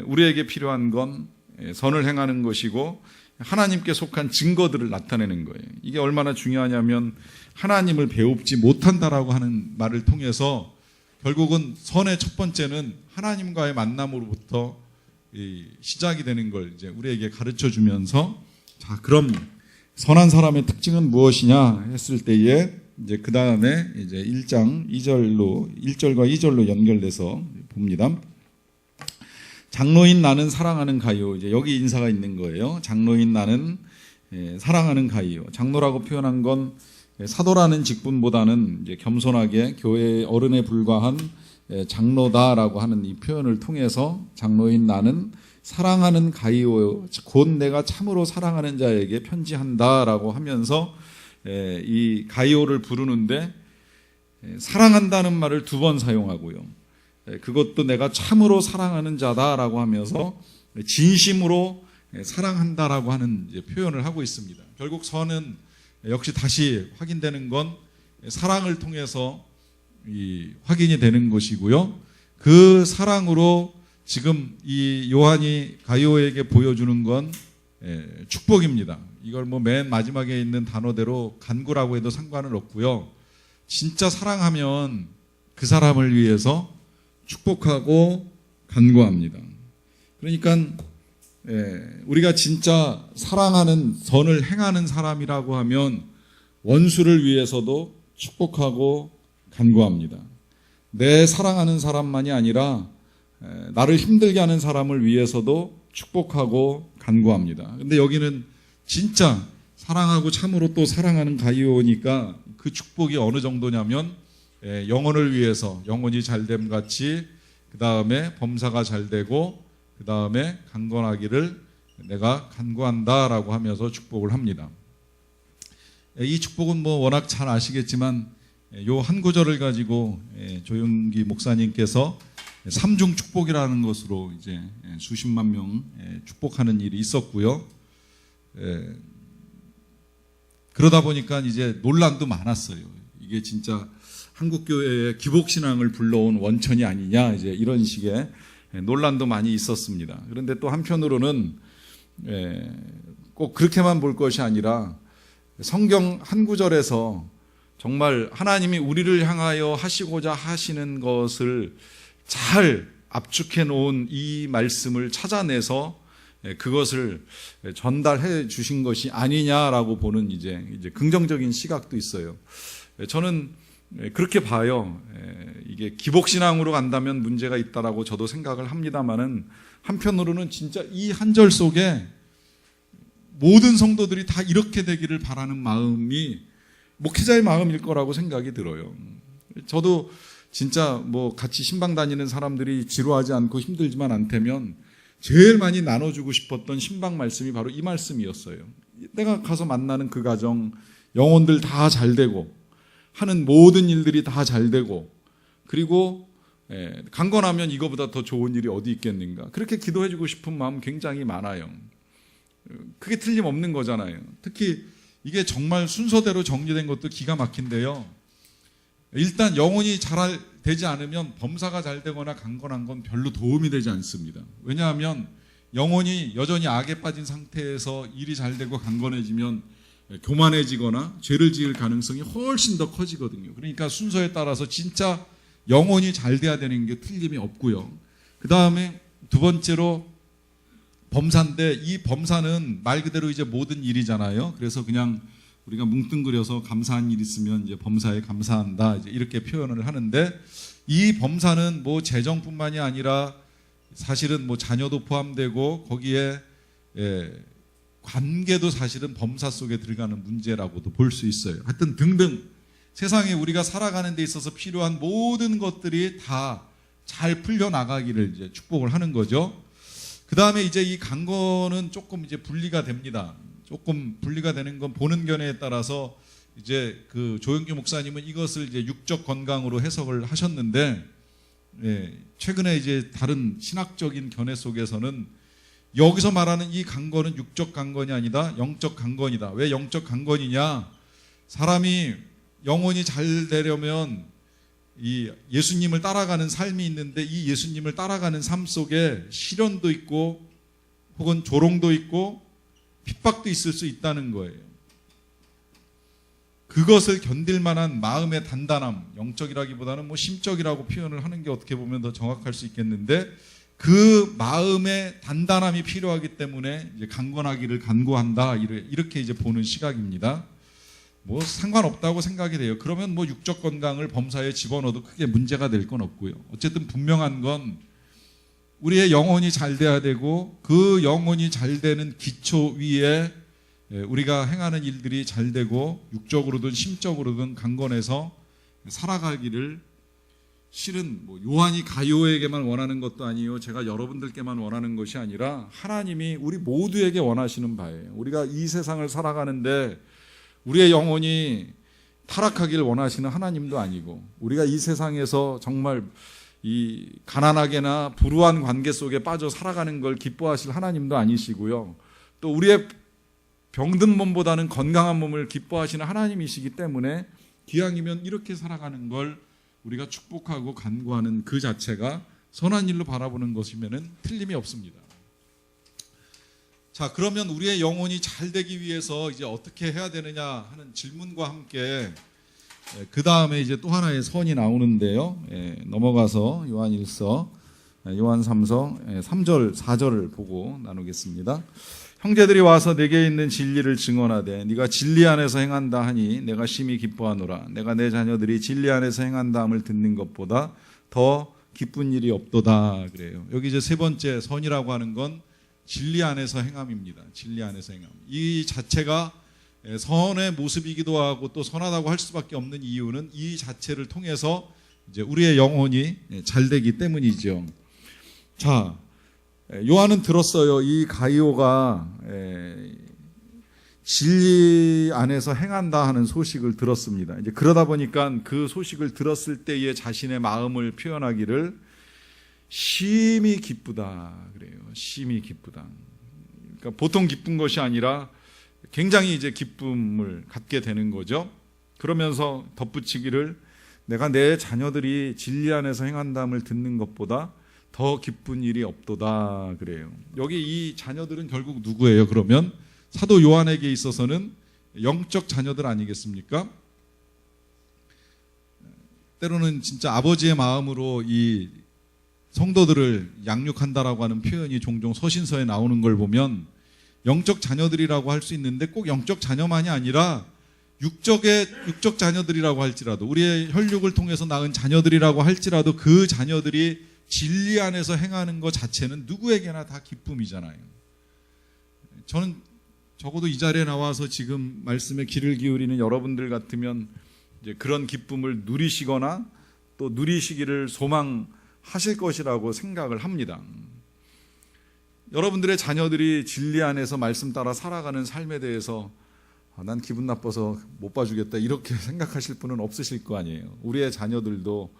우리에게 필요한 건 선을 행하는 것이고 하나님께 속한 증거들을 나타내는 거예요. 이게 얼마나 중요하냐면, 하나님을 배웁지 못한다라고 하는 말을 통해서 결국은 선의 첫 번째는 하나님과의 만남으로부터 시작이 되는 걸 이제 우리에게 가르쳐 주면서, 자, 그럼 선한 사람의 특징은 무엇이냐 했을 때에 이제 그 다음에 이제 1장 1절과 2절로 연결돼서 봅니다. 장로인 나는 사랑하는 가이오. 이제 여기 인사가 있는 거예요. 장로인 나는 사랑하는 가이오. 장로라고 표현한 건 사도라는 직분보다는 이제 겸손하게 교회의 어른에 불과한 장로다라고 하는 이 표현을 통해서 장로인 나는 사랑하는 가이오, 곧 내가 참으로 사랑하는 자에게 편지한다라고 하면서 이 가이오를 부르는데 사랑한다는 말을 2번 사용하고요. 그것도 내가 참으로 사랑하는 자다라고 하면서 진심으로 사랑한다라고 하는 이제 표현을 하고 있습니다. 결국 선은 역시 다시 확인되는 건 사랑을 통해서 확인이 되는 것이고요. 그 사랑으로 지금 이 요한이 가이오에게 보여주는 건 축복입니다. 이걸 뭐 맨 마지막에 있는 단어대로 간구라고 해도 상관은 없고요. 진짜 사랑하면 그 사람을 위해서 축복하고 간구합니다. 그러니까 우리가 진짜 사랑하는 선을 행하는 사람이라고 하면 원수를 위해서도 축복하고 간구합니다. 내 사랑하는 사람만이 아니라 나를 힘들게 하는 사람을 위해서도 축복하고 간구합니다. 근데 여기는 진짜 사랑하고 참으로 또 사랑하는 가이오니까 그 축복이 어느 정도냐면 영혼을 위해서 영혼이 잘됨 같이, 그 다음에 범사가 잘되고, 그 다음에 강건하기를 내가 간구한다라고 하면서 축복을 합니다. 이 축복은 뭐 워낙 잘 아시겠지만 요 한 구절을 가지고 조용기 목사님께서 삼중 축복이라는 것으로 이제 수십만 명 축복하는 일이 있었고요. 그러다 보니까 이제 논란도 많았어요. 이게 진짜 한국 교회의 기복신앙을 불러온 원천이 아니냐, 이제 이런 식의 논란도 많이 있었습니다. 그런데 또 한편으로는 꼭 그렇게만 볼 것이 아니라 성경 한 구절에서 정말 하나님이 우리를 향하여 하시고자 하시는 것을 잘 압축해 놓은 이 말씀을 찾아내서 그것을 전달해 주신 것이 아니냐라고 보는 이제 긍정적인 시각도 있어요. 저는 그렇게 봐요. 이게 기복신앙으로 간다면 문제가 있다라고 저도 생각을 합니다만은, 한편으로는 진짜 이 한 절 속에 모든 성도들이 다 이렇게 되기를 바라는 마음이 목회자의 마음일 거라고 생각이 들어요. 저도 진짜 뭐 같이 신방 다니는 사람들이 지루하지 않고 힘들지만 않다면 제일 많이 나눠주고 싶었던 신방 말씀이 바로 이 말씀이었어요. 내가 가서 만나는 그 가정, 영혼들 다 잘되고, 하는 모든 일들이 다 잘되고, 그리고 강건하면 이거보다 더 좋은 일이 어디 있겠는가, 그렇게 기도해주고 싶은 마음 굉장히 많아요. 그게 틀림없는 거잖아요. 특히 이게 정말 순서대로 정리된 것도 기가 막힌데요. 일단 영혼이 잘 되지 않으면 범사가 잘 되거나 강건한 건 별로 도움이 되지 않습니다. 왜냐하면 영혼이 여전히 악에 빠진 상태에서 일이 잘 되고 강건해지면 교만해지거나 죄를 지을 가능성이 훨씬 더 커지거든요. 그러니까 순서에 따라서 진짜 영혼이 잘 돼야 되는 게 틀림이 없고요. 그 다음에 두 번째로 범사인데, 이 범사는 말 그대로 이제 모든 일이잖아요. 그래서 그냥 우리가 뭉뚱그려서 감사한 일 있으면 이제 범사에 감사한다, 이제 이렇게 표현을 하는데, 이 범사는 뭐 재정뿐만이 아니라 사실은 뭐 자녀도 포함되고 거기에 관계도 사실은 범사 속에 들어가는 문제라고도 볼 수 있어요. 하여튼 등등 세상에 우리가 살아가는 데 있어서 필요한 모든 것들이 다 잘 풀려나가기를 이제 축복을 하는 거죠. 그 다음에 이제 이 강건은 조금 이제 분리가 됩니다. 조금 분리가 되는 건 보는 견해에 따라서 이제 그 조영기 목사님은 이것을 이제 육적 건강으로 해석을 하셨는데, 최근에 이제 다른 신학적인 견해 속에서는 여기서 말하는 이 강건은 육적 강건이 아니다, 영적 강건이다. 왜 영적 강건이냐? 사람이 영혼이 잘 되려면 이 예수님을 따라가는 삶이 있는데, 이 예수님을 따라가는 삶 속에 시련도 있고 혹은 조롱도 있고 핍박도 있을 수 있다는 거예요. 그것을 견딜 만한 마음의 단단함, 영적이라기보다는 뭐 심적이라고 표현을 하는 게 어떻게 보면 더 정확할 수 있겠는데, 그 마음의 단단함이 필요하기 때문에 이제 강건하기를 간구한다, 이렇게 이제 보는 시각입니다. 뭐 상관없다고 생각이 돼요. 그러면 뭐 육적 건강을 범사에 집어넣어도 크게 문제가 될 건 없고요. 어쨌든 분명한 건 우리의 영혼이 잘 돼야 되고, 그 영혼이 잘 되는 기초 위에 우리가 행하는 일들이 잘 되고, 육적으로든 심적으로든 강건해서 살아가기를, 실은 뭐 요한이 가룟에게만 원하는 것도 아니요, 제가 여러분들께만 원하는 것이 아니라 하나님이 우리 모두에게 원하시는 바예요. 우리가 이 세상을 살아가는데 우리의 영혼이 타락하기를 원하시는 하나님도 아니고, 우리가 이 세상에서 정말 이 가난하게나 불우한 관계 속에 빠져 살아가는 걸 기뻐하실 하나님도 아니시고요, 또 우리의 병든 몸보다는 건강한 몸을 기뻐하시는 하나님이시기 때문에 기왕이면 이렇게 살아가는 걸 우리가 축복하고 간구하는 그 자체가 선한 일로 바라보는 것이면은 틀림이 없습니다. 자, 그러면 우리의 영혼이 잘 되기 위해서 이제 어떻게 해야 되느냐 하는 질문과 함께 그 다음에 이제 또 하나의 선이 나오는데요. 넘어가서 요한 1서, 요한 3서 3절 4절을 보고 나누겠습니다. 형제들이 와서 내게 있는 진리를 증언하되 네가 진리 안에서 행한다 하니 내가 심히 기뻐하노라. 내가 내 자녀들이 진리 안에서 행한다 함을 듣는 것보다 더 기쁜 일이 없도다. 그래요. 여기 이제 세 번째 선이라고 하는 건 진리 안에서 행함입니다. 진리 안에서 행함. 이 자체가 선의 모습이기도 하고 또 선하다고 할 수밖에 없는 이유는 이 자체를 통해서 이제 우리의 영혼이 잘 되기 때문이죠. 자, 요한은 들었어요. 이 가이오가 진리 안에서 행한다 하는 소식을 들었습니다. 이제 그러다 보니까 그 소식을 들었을 때의 자신의 마음을 표현하기를 심히 기쁘다 그래요. 심히 기쁘다. 그러니까 보통 기쁜 것이 아니라 굉장히 이제 기쁨을 갖게 되는 거죠. 그러면서 덧붙이기를 내가 내 자녀들이 진리 안에서 행한다함을 듣는 것보다 더 기쁜 일이 없도다 그래요. 여기 이 자녀들은 결국 누구예요? 그러면 사도 요한에게 있어서는 영적 자녀들 아니겠습니까? 때로는 진짜 아버지의 마음으로 이 성도들을 양육한다라고 하는 표현이 종종 서신서에 나오는 걸 보면 영적 자녀들이라고 할 수 있는데 꼭 영적 자녀만이 아니라 육적 자녀들이라고 할지라도, 우리의 혈육을 통해서 낳은 자녀들이라고 할지라도 그 자녀들이 진리 안에서 행하는 것 자체는 누구에게나 다 기쁨이잖아요. 저는 적어도 이 자리에 나와서 지금 말씀에 귀를 기울이는 여러분들 같으면 이제 그런 기쁨을 누리시거나 또 누리시기를 소망하실 것이라고 생각을 합니다. 여러분들의 자녀들이 진리 안에서 말씀 따라 살아가는 삶에 대해서 난 기분 나빠서 못 봐주겠다 이렇게 생각하실 분은 없으실 거 아니에요. 우리의 자녀들도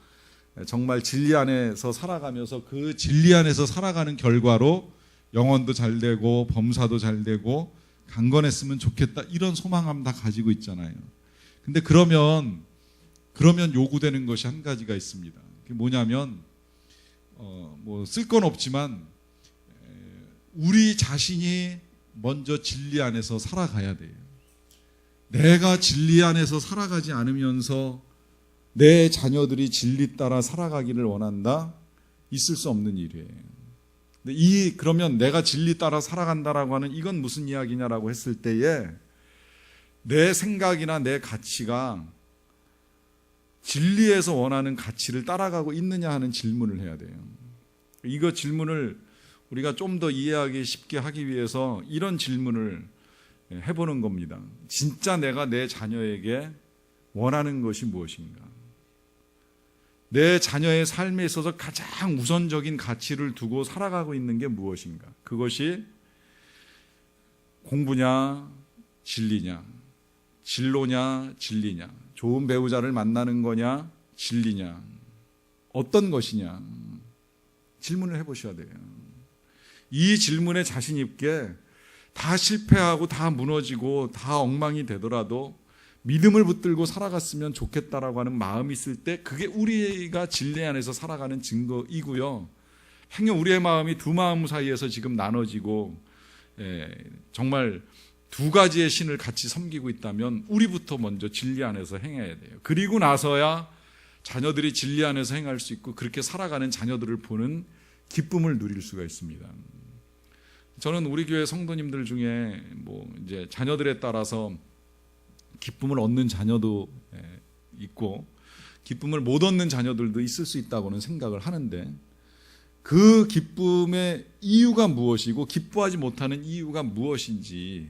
정말 진리 안에서 살아가면서 그 진리 안에서 살아가는 결과로 영혼도 잘 되고 범사도 잘 되고 강건했으면 좋겠다 이런 소망함 다 가지고 있잖아요. 근데 그러면 요구되는 것이 한 가지가 있습니다. 그게 뭐냐면 뭐 쓸 건 없지만 우리 자신이 먼저 진리 안에서 살아가야 돼요. 내가 진리 안에서 살아가지 않으면서 내 자녀들이 진리 따라 살아가기를 원한다? 있을 수 없는 일이에요. 근데 그러면 내가 진리 따라 살아간다라고 하는 이건 무슨 이야기냐라고 했을 때에 내 생각이나 내 가치가 진리에서 원하는 가치를 따라가고 있느냐 하는 질문을 해야 돼요. 이거 질문을 우리가 좀 더 이해하기 쉽게 하기 위해서 이런 질문을 해보는 겁니다. 진짜 내가 내 자녀에게 원하는 것이 무엇인가? 내 자녀의 삶에 있어서 가장 우선적인 가치를 두고 살아가고 있는 게 무엇인가? 그것이 공부냐, 진리냐, 진로냐, 진리냐, 좋은 배우자를 만나는 거냐, 진리냐, 어떤 것이냐 질문을 해보셔야 돼요. 이 질문에 자신 있게 다 실패하고 다 무너지고 다 엉망이 되더라도 믿음을 붙들고 살아갔으면 좋겠다라고 하는 마음이 있을 때 그게 우리가 진리 안에서 살아가는 증거이고요. 행여 우리의 마음이 두 마음 사이에서 지금 나눠지고 정말 두 가지의 신을 같이 섬기고 있다면 우리부터 먼저 진리 안에서 행해야 돼요. 그리고 나서야 자녀들이 진리 안에서 행할 수 있고 그렇게 살아가는 자녀들을 보는 기쁨을 누릴 수가 있습니다. 저는 우리 교회 성도님들 중에 이제 자녀들에 따라서 기쁨을 얻는 자녀도 있고 기쁨을 못 얻는 자녀들도 있을 수 있다고는 생각을 하는데, 그 기쁨의 이유가 무엇이고 기뻐하지 못하는 이유가 무엇인지,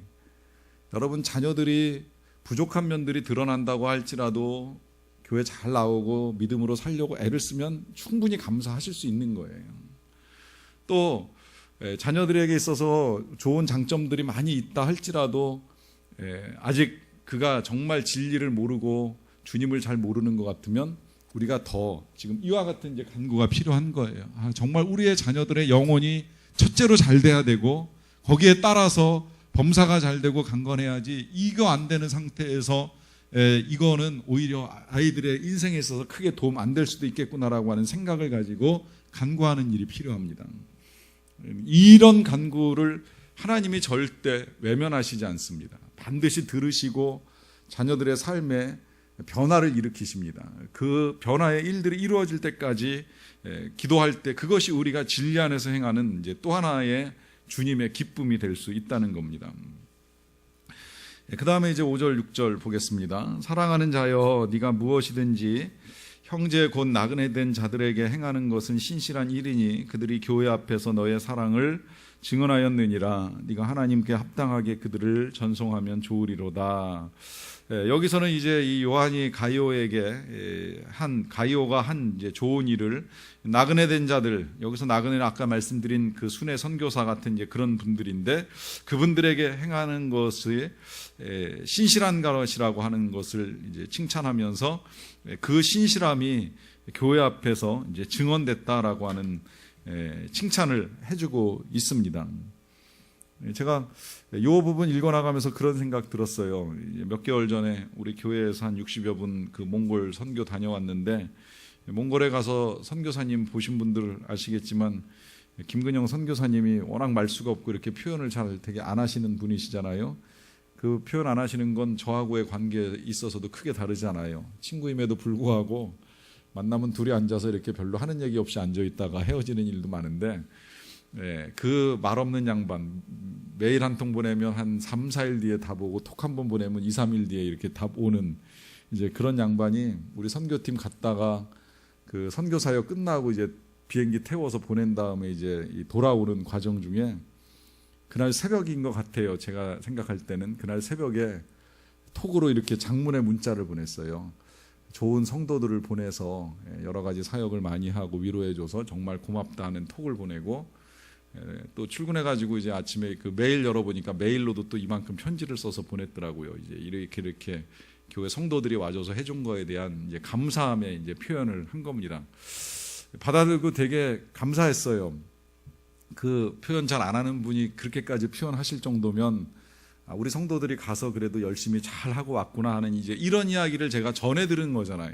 여러분 자녀들이 부족한 면들이 드러난다고 할지라도 교회 잘 나오고 믿음으로 살려고 애를 쓰면 충분히 감사하실 수 있는 거예요. 또 자녀들에게 있어서 좋은 장점들이 많이 있다 할지라도 아직 그가 정말 진리를 모르고 주님을 잘 모르는 것 같으면 우리가 더 지금 이와 같은 이제 간구가 필요한 거예요. 정말 우리의 자녀들의 영혼이 첫째로 잘 돼야 되고 거기에 따라서 범사가 잘 되고 강건해야지, 이거 안 되는 상태에서 이거는 오히려 아이들의 인생에 있어서 크게 도움 안 될 수도 있겠구나라고 하는 생각을 가지고 간구하는 일이 필요합니다. 이런 간구를 하나님이 절대 외면하시지 않습니다. 반드시 들으시고 자녀들의 삶에 변화를 일으키십니다. 그 변화의 일들이 이루어질 때까지 기도할 때 그것이 우리가 진리 안에서 행하는 이제 또 하나의 주님의 기쁨이 될 수 있다는 겁니다. 그 다음에 이제 5절 6절 보겠습니다. 사랑하는 자여, 네가 무엇이든지 형제 곧 나그네 된 자들에게 행하는 것은 신실한 일이니 그들이 교회 앞에서 너의 사랑을 증언하였느니라. 네가 하나님께 합당하게 그들을 전송하면 좋으리로다. 여기서는 이제 이 요한이 가이오에게 가이오가 한 이제 좋은 일을, 나그네 된 자들, 여기서 나그네는 아까 말씀드린 그 순회 선교사 같은 이제 그런 분들인데, 그분들에게 행하는 것이 신실한 것이라고 하는 것을 이제 칭찬하면서 그 신실함이 교회 앞에서 이제 증언됐다라고 하는 칭찬을 해주고 있습니다. 제가 이 부분 읽어나가면서 그런 생각 들었어요. 몇 개월 전에 우리 교회에서 한 60여 분 그 몽골 선교 다녀왔는데, 몽골에 가서 선교사님 보신 분들 아시겠지만 김근영 선교사님이 워낙 말수가 없고 이렇게 표현을 잘 되게 안 하시는 분이시잖아요. 그 표현 안 하시는 건 저하고의 관계에 있어서도 크게 다르지 않아요. 친구임에도 불구하고 만나면 둘이 앉아서 이렇게 별로 하는 얘기 없이 앉아 있다가 헤어지는 일도 많은데, 그 말 없는 양반, 메일 한 통 보내면 한 3, 4일 뒤에 답 오고 톡 한 번 보내면 2, 3일 뒤에 이렇게 답 오는 이제 그런 양반이 우리 선교팀 갔다가 그 선교 사역 끝나고 이제 비행기 태워서 보낸 다음에 이제 돌아오는 과정 중에 그날 새벽인 것 같아요. 제가 생각할 때는 그날 새벽에 톡으로 이렇게 장문의 문자를 보냈어요. 좋은 성도들을 보내서 여러 가지 사역을 많이 하고 위로해줘서 정말 고맙다 하는 톡을 보내고, 또 출근해가지고 이제 아침에 그 메일 열어보니까 메일로도 또 이만큼 편지를 써서 보냈더라고요. 이제 이렇게 교회 성도들이 와줘서 해준 거에 대한 이제 감사함의 이제 표현을 한 겁니다. 받아들고 되게 감사했어요. 그 표현 잘 안 하는 분이 그렇게까지 표현하실 정도면 우리 성도들이 가서 그래도 열심히 잘 하고 왔구나 하는 이제 이런 이야기를 제가 전해 들은 거잖아요.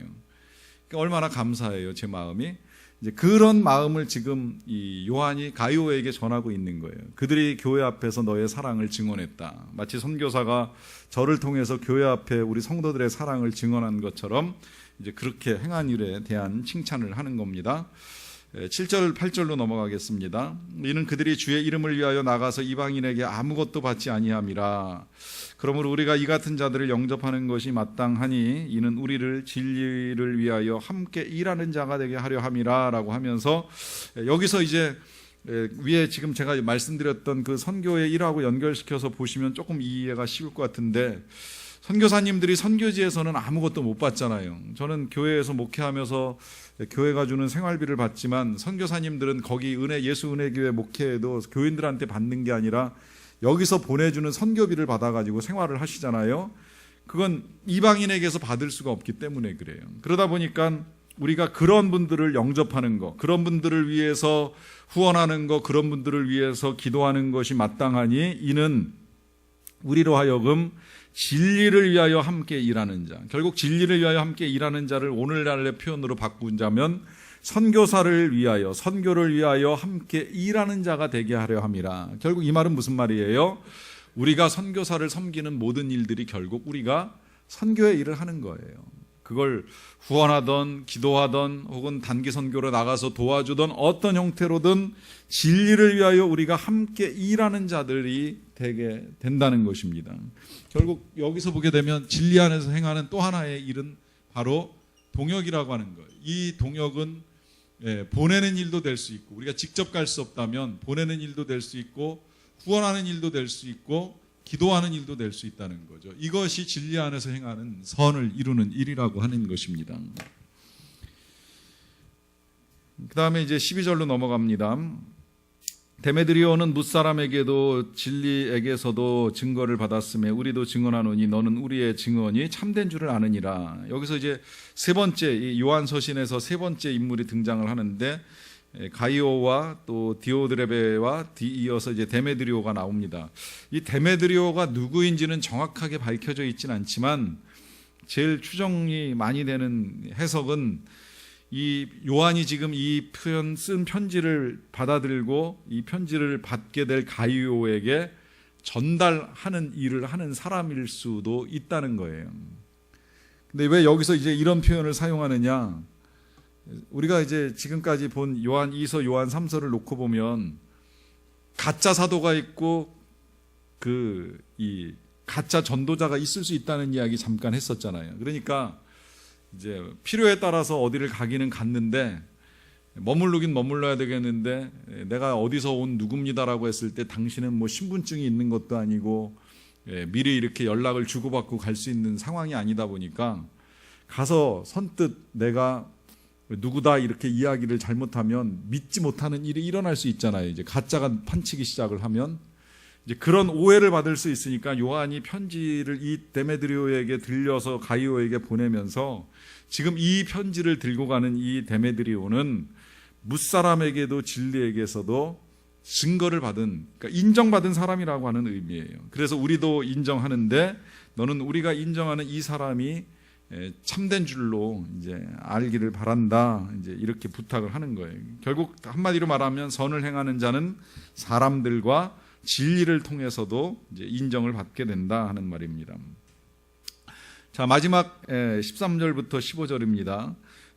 그러니까 얼마나 감사해요, 제 마음이. 이제 그런 마음을 지금 이 요한이 가이오에게 전하고 있는 거예요. 그들이 교회 앞에서 너의 사랑을 증언했다. 마치 선교사가 저를 통해서 교회 앞에 우리 성도들의 사랑을 증언한 것처럼 이제 그렇게 행한 일에 대한 칭찬을 하는 겁니다. 7절 8절로 넘어가겠습니다. 이는 그들이 주의 이름을 위하여 나가서 이방인에게 아무것도 받지 아니함이라. 그러므로 우리가 이 같은 자들을 영접하는 것이 마땅하니 이는 우리를 진리를 위하여 함께 일하는 자가 되게 하려 함이라 라고 하면서, 여기서 이제 위에 지금 제가 말씀드렸던 그 선교의 일하고 연결시켜서 보시면 조금 이해가 쉬울 것 같은데, 선교사님들이 선교지에서는 아무것도 못 받잖아요. 저는 교회에서 목회하면서 교회가 주는 생활비를 받지만 선교사님들은 거기 예수 은혜교회 목회에도 교인들한테 받는 게 아니라 여기서 보내주는 선교비를 받아가지고 생활을 하시잖아요. 그건 이방인에게서 받을 수가 없기 때문에 그래요. 그러다 보니까 우리가 그런 분들을 영접하는 것, 그런 분들을 위해서 후원하는 것, 그런 분들을 위해서 기도하는 것이 마땅하니 이는 우리로 하여금 진리를 위하여 함께 일하는 자. 결국 진리를 위하여 함께 일하는 자를 오늘날의 표현으로 바꾸자면 선교사를 위하여, 선교를 위하여 함께 일하는 자가 되게 하려 함이라. 결국 이 말은 무슨 말이에요? 우리가 선교사를 섬기는 모든 일들이 결국 우리가 선교의 일을 하는 거예요. 그걸 후원하던 기도하던 혹은 단기 선교로 나가서 도와주던 어떤 형태로든 진리를 위하여 우리가 함께 일하는 자들이 되게 된다는 것입니다. 결국 여기서 보게 되면 진리 안에서 행하는 또 하나의 일은 바로 동역이라고 하는 거예요. 이 동역은 보내는 일도 될 수 있고, 우리가 직접 갈 수 없다면 보내는 일도 될 수 있고, 후원하는 일도 될 수 있고, 기도하는 일도 될 수 있다는 거죠. 이것이 진리 안에서 행하는 선을 이루는 일이라고 하는 것입니다. 그 다음에 이제 12절로 넘어갑니다. 데메드리오는 뭇사람에게도 진리에게서도 증거를 받았으며 우리도 증언하노니 너는 우리의 증언이 참된 줄을 아느니라. 여기서 이제 세 번째, 이 요한서신에서 세 번째 인물이 등장을 하는데, 가이오와 또 디오드레베와 이어서 이제 데메드리오가 나옵니다. 이 데메드리오가 누구인지는 정확하게 밝혀져 있지는 않지만 제일 추정이 많이 되는 해석은 이 요한이 지금 이 표현 쓴 편지를 받아들고 이 편지를 받게 될 가이오에게 전달하는 일을 하는 사람일 수도 있다는 거예요. 근데 왜 여기서 이제 이런 표현을 사용하느냐? 우리가 이제 지금까지 본 요한 2서, 요한 3서를 놓고 보면 가짜 사도가 있고 이 가짜 전도자가 있을 수 있다는 이야기 잠깐 했었잖아요. 그러니까 이제 필요에 따라서 어디를 가기는 갔는데 머물르긴 머물러야 되겠는데 내가 어디서 온 누굽니다라고 했을 때 당신은 뭐 신분증이 있는 것도 아니고 미리 이렇게 연락을 주고받고 갈 수 있는 상황이 아니다 보니까 가서 선뜻 내가 누구다 이렇게 이야기를 잘못하면 믿지 못하는 일이 일어날 수 있잖아요. 이제 가짜가 판치기 시작을 하면 이제 그런 오해를 받을 수 있으니까 요한이 편지를 이 데메드리오에게 들려서 가이오에게 보내면서 지금 이 편지를 들고 가는 이 데메드리오는 뭇사람에게도 진리에게서도 증거를 받은, 그러니까 인정받은 사람이라고 하는 의미예요. 그래서 우리도 인정하는데 너는 우리가 인정하는 이 사람이 참된 줄로 이제 알기를 바란다. 이제 이렇게 부탁을 하는 거예요. 결국 한마디로 말하면 선을 행하는 자는 사람들과 진리를 통해서도 이제 인정을 받게 된다 하는 말입니다. 자, 마지막 13절부터 15절입니다.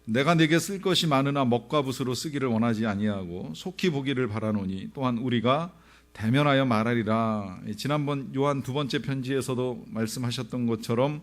내가 네게 쓸 것이 많으나 먹과 붓으로 쓰기를 원하지 아니하고 속히 보기를 바라노니 또한 우리가 대면하여 말하리라. 지난번 요한 두 번째 편지에서도 말씀하셨던 것처럼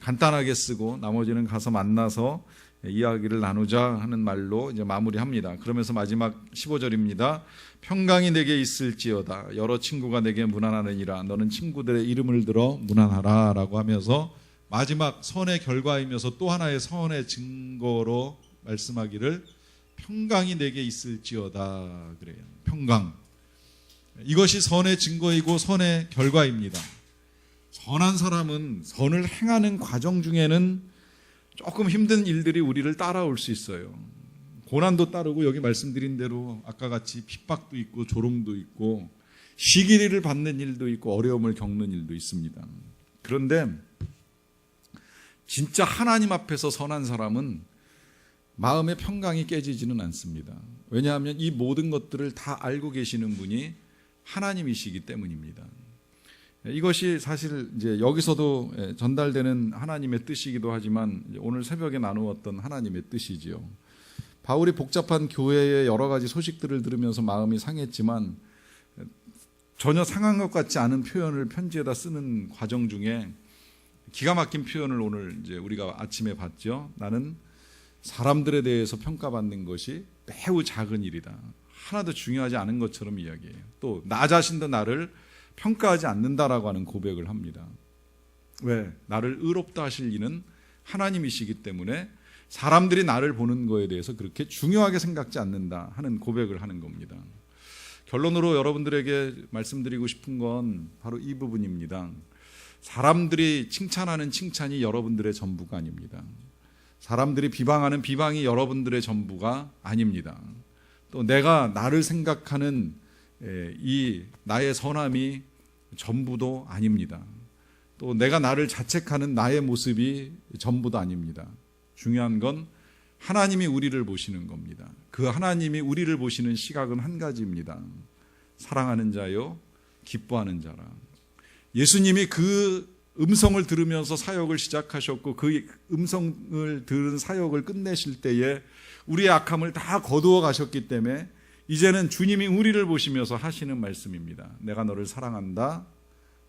간단하게 쓰고 나머지는 가서 만나서 이야기를 나누자 하는 말로 이제 마무리합니다. 그러면서 마지막 15절입니다. 평강이 내게 있을지어다. 여러 친구가 내게 문안하느니라. 너는 친구들의 이름을 들어 문안하라 라고 하면서 마지막 선의 결과이면서 또 하나의 선의 증거로 말씀하기를 평강이 내게 있을지어다 그래요. 평강. 이것이 선의 증거이고 선의 결과입니다. 선한 사람은 선을 행하는 과정 중에는 조금 힘든 일들이 우리를 따라올 수 있어요. 고난도 따르고 여기 말씀드린 대로 아까 같이 핍박도 있고 조롱도 있고 시기를 받는 일도 있고 어려움을 겪는 일도 있습니다. 그런데 진짜 하나님 앞에서 선한 사람은 마음의 평강이 깨지지는 않습니다. 왜냐하면 이 모든 것들을 다 알고 계시는 분이 하나님이시기 때문입니다. 이것이 사실 이제 여기서도 전달되는 하나님의 뜻이기도 하지만 오늘 새벽에 나누었던 하나님의 뜻이지요. 바울이 복잡한 교회의 여러 가지 소식들을 들으면서 마음이 상했지만 전혀 상한 것 같지 않은 표현을 편지에다 쓰는 과정 중에 기가 막힌 표현을 오늘 이제 우리가 아침에 봤죠. 나는 사람들에 대해서 평가받는 것이 매우 작은 일이다. 하나도 중요하지 않은 것처럼 이야기해요. 또 나 자신도 나를 평가하지 않는다라고 하는 고백을 합니다. 왜? 나를 의롭다 하실 이는 하나님이시기 때문에 사람들이 나를 보는 거에 대해서 그렇게 중요하게 생각지 않는다 하는 고백을 하는 겁니다. 결론으로 여러분들에게 말씀드리고 싶은 건 바로 이 부분입니다. 사람들이 칭찬하는 칭찬이 여러분들의 전부가 아닙니다. 사람들이 비방하는 비방이 여러분들의 전부가 아닙니다. 또 내가 나를 생각하는 이 나의 선함이 전부도 아닙니다. 또 내가 나를 자책하는 나의 모습이 전부도 아닙니다. 중요한 건 하나님이 우리를 보시는 겁니다. 그 하나님이 우리를 보시는 시각은 한 가지입니다. 사랑하는 자요, 기뻐하는 자라. 예수님이 그 음성을 들으면서 사역을 시작하셨고 그 음성을 들은 사역을 끝내실 때에 우리의 악함을 다 거두어 가셨기 때문에 이제는 주님이 우리를 보시면서 하시는 말씀입니다. 내가 너를 사랑한다.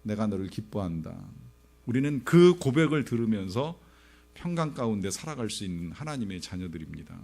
내가 너를 기뻐한다. 우리는 그 고백을 들으면서 평강 가운데 살아갈 수 있는 하나님의 자녀들입니다.